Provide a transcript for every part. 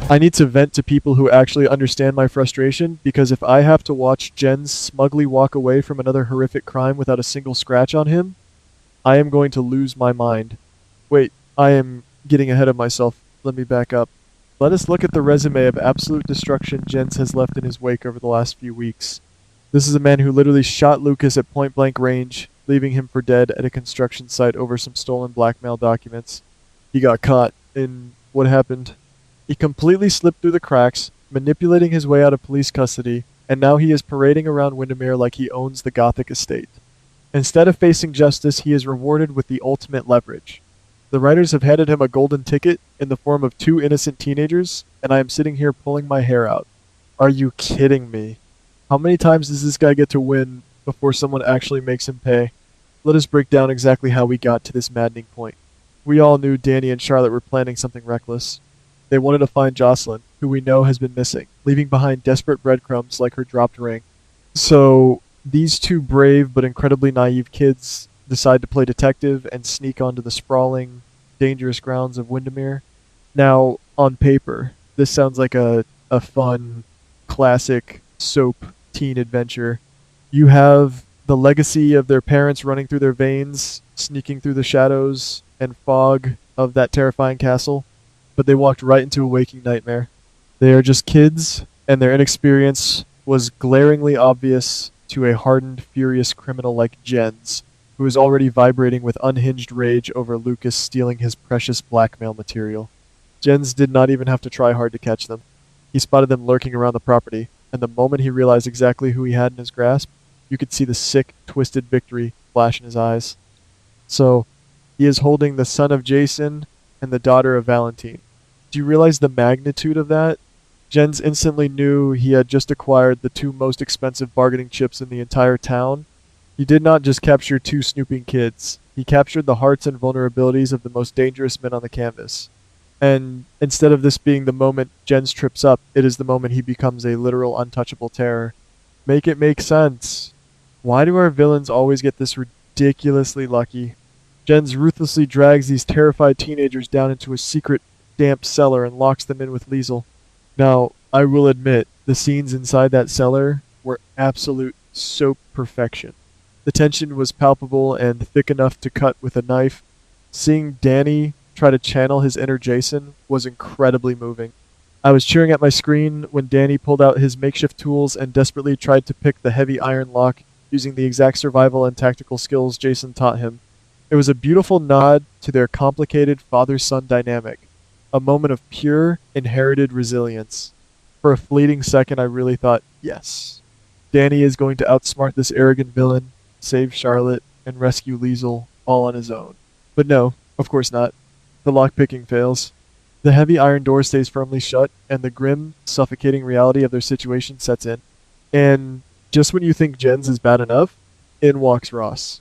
I need to vent to people who actually understand my frustration, because if I have to watch Jens smugly walk away from another horrific crime without a single scratch on him, I am going to lose my mind. Wait, I am getting ahead of myself. Let me back up. Let us look at the resume of absolute destruction Jens has left in his wake over the last few weeks. This is a man who literally shot Lucas at point blank range, leaving him for dead at a construction site over some stolen blackmail documents. He got caught, and what happened? He completely slipped through the cracks, manipulating his way out of police custody, and now he is parading around Wyndemere like he owns the Gothic estate. Instead of facing justice, he is rewarded with the ultimate leverage. The writers have handed him a golden ticket in the form of two innocent teenagers, and I am sitting here pulling my hair out. Are you kidding me? How many times does this guy get to win before someone actually makes him pay? Let us break down exactly how we got to this maddening point. We all knew Danny and Charlotte were planning something reckless. They wanted to find Jocelyn, who we know has been missing, leaving behind desperate breadcrumbs like her dropped ring. So, these two brave but incredibly naive kids decide to play detective and sneak onto the sprawling, dangerous grounds of Wyndemere. Now, on paper, this sounds like a fun, classic soap teen adventure. You have the legacy of their parents running through their veins, sneaking through the shadows and fog of that terrifying castle, but they walked right into a waking nightmare. They are just kids, and their inexperience was glaringly obvious to a hardened, furious criminal like Jens, who is already vibrating with unhinged rage over Lucas stealing his precious blackmail material. Jens did not even have to try hard to catch them. He spotted them lurking around the property, and the moment he realized exactly who he had in his grasp, you could see the sick, twisted victory flash in his eyes. So, he is holding the son of Jason and the daughter of Valentine. Do you realize the magnitude of that? Jens instantly knew he had just acquired the two most expensive bargaining chips in the entire town. He did not just capture two snooping kids. He captured the hearts and vulnerabilities of the most dangerous men on the canvas. And instead of this being the moment Jens trips up, it is the moment he becomes a literal untouchable terror. Make it make sense. Why do our villains always get this ridiculously lucky? Jens ruthlessly drags these terrified teenagers down into a secret, damp cellar and locks them in with Liesel. Now, I will admit, the scenes inside that cellar were absolute soap perfection. The tension was palpable and thick enough to cut with a knife. Seeing Danny try to channel his inner Jason was incredibly moving. I was cheering at my screen when Danny pulled out his makeshift tools and desperately tried to pick the heavy iron lock using the exact survival and tactical skills Jason taught him. It was a beautiful nod to their complicated father-son dynamic, a moment of pure, inherited resilience. For a fleeting second, I really thought, yes, Danny is going to outsmart this arrogant villain, save Charlotte, and rescue Liesel all on his own. But no, of course not. The lockpicking fails. The heavy iron door stays firmly shut, and the grim, suffocating reality of their situation sets in. And just when you think Jens is bad enough, in walks Ross.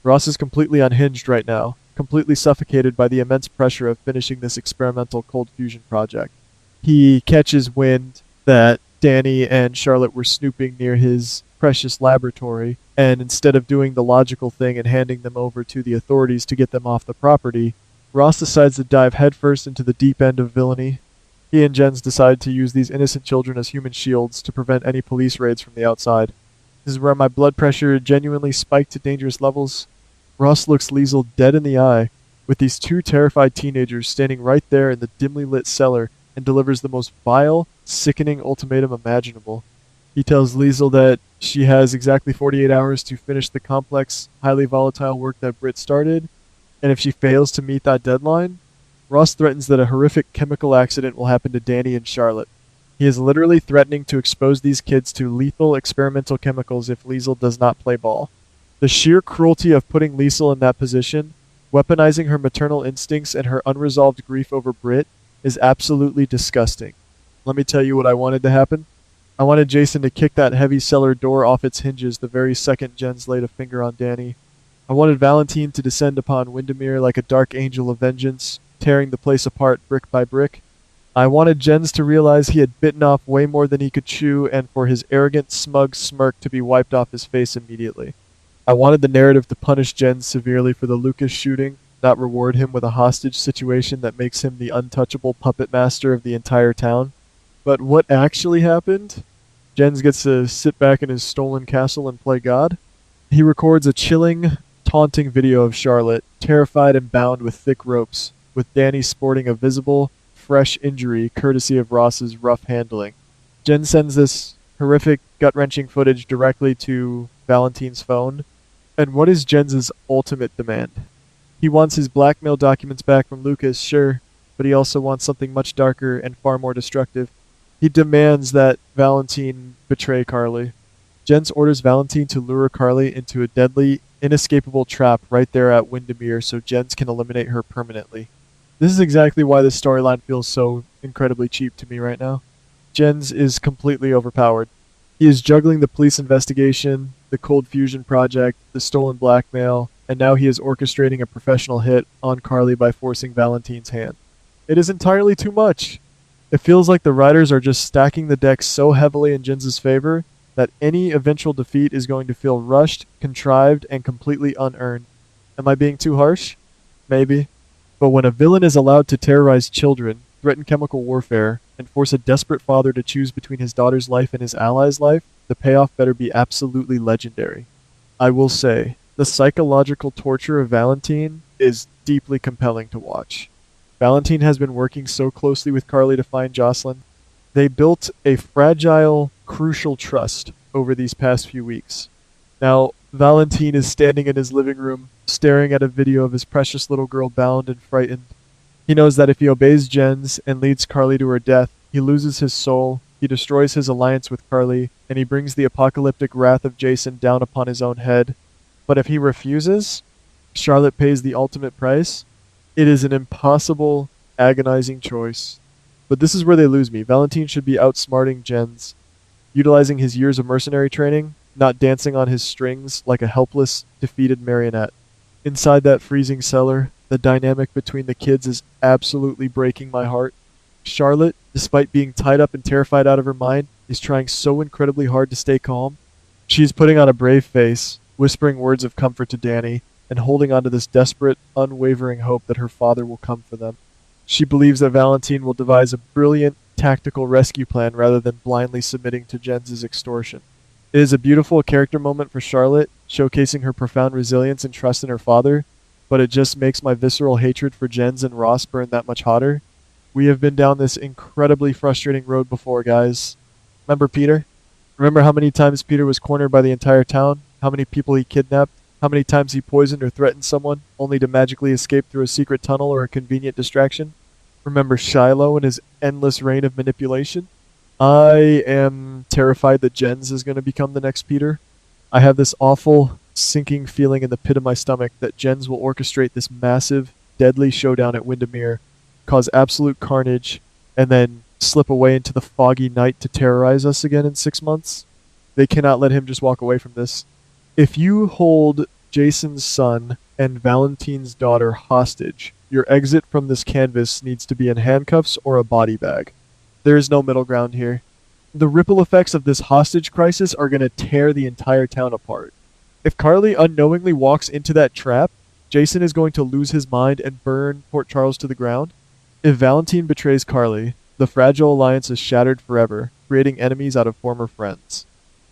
Ross is completely unhinged right now, completely suffocated by the immense pressure of finishing this experimental cold fusion project. He catches wind that Danny and Charlotte were snooping near his precious laboratory, and instead of doing the logical thing and handing them over to the authorities to get them off the property, Ross decides to dive headfirst into the deep end of villainy. He and Jens decide to use these innocent children as human shields to prevent any police raids from the outside. This is where my blood pressure genuinely spiked to dangerous levels. Ross looks Liesel dead in the eye, with these two terrified teenagers standing right there in the dimly lit cellar, and delivers the most vile, sickening ultimatum imaginable. He tells Liesel that she has exactly 48 hours to finish the complex, highly volatile work that Britt started, and if she fails to meet that deadline, Ross threatens that a horrific chemical accident will happen to Danny and Charlotte. He is literally threatening to expose these kids to lethal experimental chemicals if Liesel does not play ball. The sheer cruelty of putting Liesel in that position, weaponizing her maternal instincts and her unresolved grief over Britt, is absolutely disgusting. Let me tell you what I wanted to happen. I wanted Jason to kick that heavy cellar door off its hinges the very second Jens laid a finger on Danny. I wanted Valentine to descend upon Wyndemere like a dark angel of vengeance, tearing the place apart brick by brick. I wanted Jens to realize he had bitten off way more than he could chew, and for his arrogant, smug smirk to be wiped off his face immediately. I wanted the narrative to punish Jens severely for the Lucas shooting, not reward him with a hostage situation that makes him the untouchable puppet master of the entire town. But what actually happened? Jens gets to sit back in his stolen castle and play God. He records a chilling, taunting video of Charlotte, terrified and bound with thick ropes, with Danny sporting a visible, fresh injury courtesy of Ross's rough handling. Jen sends this horrific, gut-wrenching footage directly to Valentine's phone. And what is Jens's ultimate demand? He wants his blackmail documents back from Lucas, sure, but he also wants something much darker and far more destructive. He demands that Valentine betray Carly. Jens orders Valentine to lure Carly into a deadly, inescapable trap right there at Wyndemere so Jens can eliminate her permanently. This is exactly why this storyline feels so incredibly cheap to me right now. Jens is completely overpowered. He is juggling the police investigation, the cold fusion project, the stolen blackmail, and now he is orchestrating a professional hit on Carly by forcing Valentine's hand. It is entirely too much. It feels like the writers are just stacking the deck so heavily in Jens's favor that any eventual defeat is going to feel rushed, contrived, and completely unearned. Am I being too harsh? Maybe. But when a villain is allowed to terrorize children, threaten chemical warfare, and force a desperate father to choose between his daughter's life and his ally's life, the payoff better be absolutely legendary. I will say, the psychological torture of Valentine is deeply compelling to watch. Valentine has been working so closely with Carly to find Jocelyn. They built a fragile, crucial trust over these past few weeks. Now, Valentine is standing in his living room, staring at a video of his precious little girl bound and frightened. He knows that if he obeys Jens and leads Carly to her death, he loses his soul, he destroys his alliance with Carly, and he brings the apocalyptic wrath of Jason down upon his own head. But if he refuses, Charlotte pays the ultimate price. It is an impossible, agonizing choice. But this is where they lose me. Valentine should be outsmarting Jens, utilizing his years of mercenary training, not dancing on his strings like a helpless, defeated marionette. Inside that freezing cellar, the dynamic between the kids is absolutely breaking my heart. Charlotte, despite being tied up and terrified out of her mind, is trying so incredibly hard to stay calm. She's putting on a brave face, whispering words of comfort to Danny, and holding on to this desperate, unwavering hope that her father will come for them. She believes that Valentine will devise a brilliant, tactical rescue plan rather than blindly submitting to Jens's extortion. It is a beautiful character moment for Charlotte, showcasing her profound resilience and trust in her father, but it just makes my visceral hatred for Jens and Ross burn that much hotter. We have been down this incredibly frustrating road before, guys. Remember Peter? Remember how many times Peter was cornered by the entire town? How many people he kidnapped? How many times he poisoned or threatened someone, only to magically escape through a secret tunnel or a convenient distraction? Remember Shiloh and his endless reign of manipulation? I am terrified that Jens is going to become the next Peter. I have this awful, sinking feeling in the pit of my stomach that Jens will orchestrate this massive, deadly showdown at Wyndemere, cause absolute carnage, and then slip away into the foggy night to terrorize us again in 6 months. They cannot let him just walk away from this. If you hold Jason's son and Valentine's daughter hostage, your exit from this canvas needs to be in handcuffs or a body bag. There is no middle ground here. The ripple effects of this hostage crisis are going to tear the entire town apart. If Carly unknowingly walks into that trap, Jason is going to lose his mind and burn Port Charles to the ground. If Valentine betrays Carly, the fragile alliance is shattered forever, creating enemies out of former friends.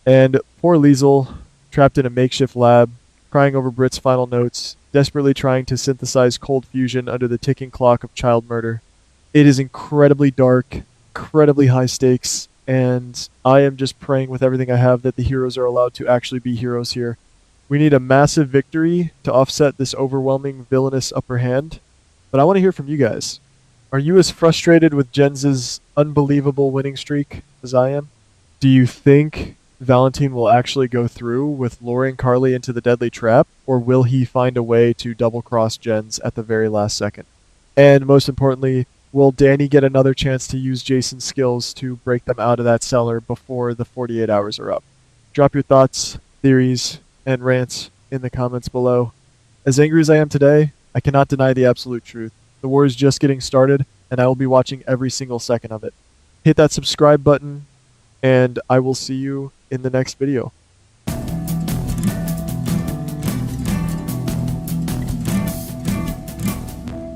And poor Liesel, trapped in a makeshift lab, crying over Britt's final notes, desperately trying to synthesize cold fusion under the ticking clock of child murder. It is incredibly dark, incredibly high stakes, and I am just praying with everything I have that the heroes are allowed to actually be heroes here. We need a massive victory to offset this overwhelming villainous upper hand, but I want to hear from you guys. Are you as frustrated with Jens's unbelievable winning streak as I am? Do you think Valentine will actually go through with luring Carly into the deadly trap, or will he find a way to double-cross Jens at the very last second? And most importantly, will Danny get another chance to use Jason's skills to break them out of that cellar before the 48 hours are up? Drop your thoughts, theories, and rants in the comments below. As angry as I am today, I cannot deny the absolute truth. The war is just getting started, and I will be watching every single second of it. Hit that subscribe button, and I will see you in the next video.